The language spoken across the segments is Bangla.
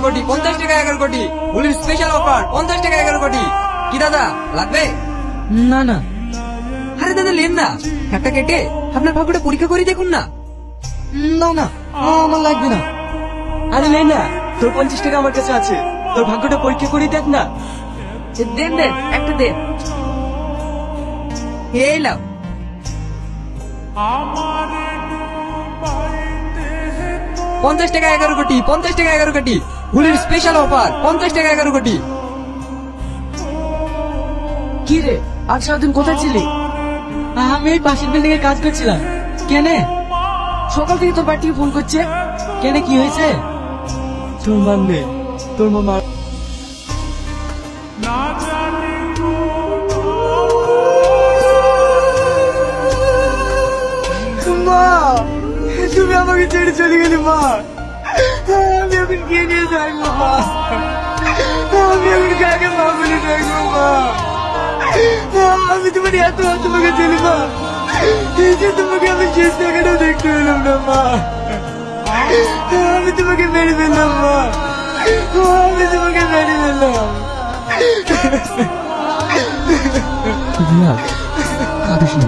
কোটি, 50 টাকা 11 কোটি, হোলির স্পেশাল অফার 50 টাকা 11 কোটি। কি দাদা লাগবে? না না, আরে দাদা লেন না, একটা কেটে আপনার ভাগ্যটা পরীক্ষা করে দেখুন না। না না, আমার লাগবে না। আরে নে না, তোর 50 টাকা আমার কাছে আছে, তোর ভাগ্যটা পরীক্ষা করে দেখ না। দেন দেন, একটা দেন। এই লাও। পঞ্চাশ টাকা 11 কোটি, 50 টাকা 11 কোটি, হোলির স্পেশাল অফার 50 টাকা 11 কোটি। কি রে, আজ সারাদিন কোথায় ছিলি? আমি এই পাশের বিল্ডিং এ কাজ করছিলাম। কেনে? সকাল থেকে তোর বাড়ি থেকে ফোন করছে। কেনে কি হয়েছে? তোর মানবে, তোর মামা মা, তুমি আমাকে ছেড়ে চলে গেলে মা। আমি এখন কে নিয়ে থাকবো মা? আমি এখন কাকে মা বলে থাকবো মা? আমি তোমার এত তোমাকে ছেলে মা, এই যে তোমাকে আমি শেষ টাকাটা দেখতে পেলাম না মা। আমি তোমাকে মেরে ফেললাম মা, আমি তোমাকে মেরে ফেললাম। কাঁদিস না।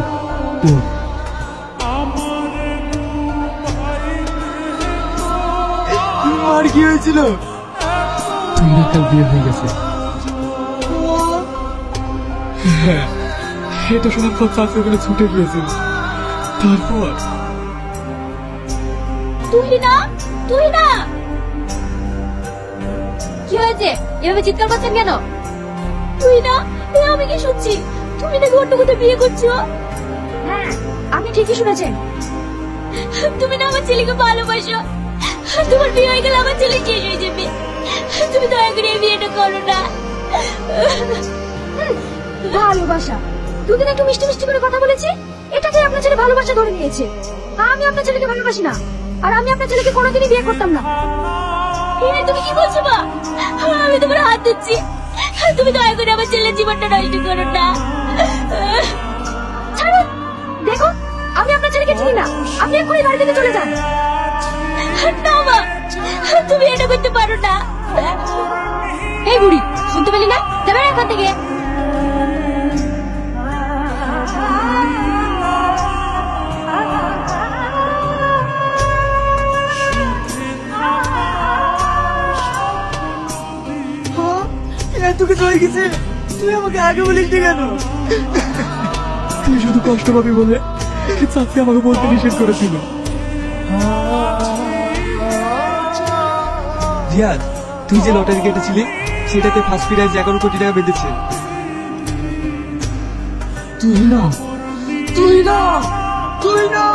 মার কি হয়েছিল? তুই কাল বিয়ে হয়ে গেছে। সেটা শোনার পর চাকরি বলে ছুটে গিয়েছিল। তারপর তুই না, তুই না, কি হয়েছে? এভাবে চিৎকার করছেন কেন? তুই না, আমি কি শুনছি? তুমি নাকি অন্য কোথাও বিয়ে করছো? হ্যাঁ, আপনি ঠিকই শুনেছেন। তুমি না আমার ছেলেকে ভালোবাসো। তোমার বিয়ে হয়ে গেলে আমার ছেলে শেষ হয়ে যাবে। তুমি দয়া করে এই বিয়েটা করো না। ভালোবাসা? দুদিন একটু মিষ্টি মিষ্টি করে কথা বলেছি, এটাকে আপনার ছেলে ভালোবাসা ধরে নিয়েছে। আমি আপনার ছেলেকে ভালোবাসি না, আর আমি আপনার ছেলেকে কোনোদিনই বিয়ে করতাম না। তুমি কি বলছো মা? আমি তোমার হাত দিচ্ছি, তুমি দয়া করে আমার ছেলের জীবনটা নষ্ট করো না। ছাড়ুন, দেখো আমি আপনার ছেলেকে চিনি না, আপনি এক্ষুনি বাড়ি থেকে চলে যান। না মা, তুমি এটা করতে পারো না। এই বুড়ি, শুনতে পেলি না? যাবে না এখান থেকে। এত কিছু হয়ে গেছে, তুই আমাকে আগে বলিস নি কেন? তুই শুধু কষ্ট পাবি বলে চাকরি আমাকে বলতে নিষেধ করেছিল। রিয়াদ, তুই যে লটারি কেটেছিলি সেটাতে ফার্স্ট প্রাইজ 11 কোটি টাকা বেঁধেছে। তুই না, তুই না, তুই না।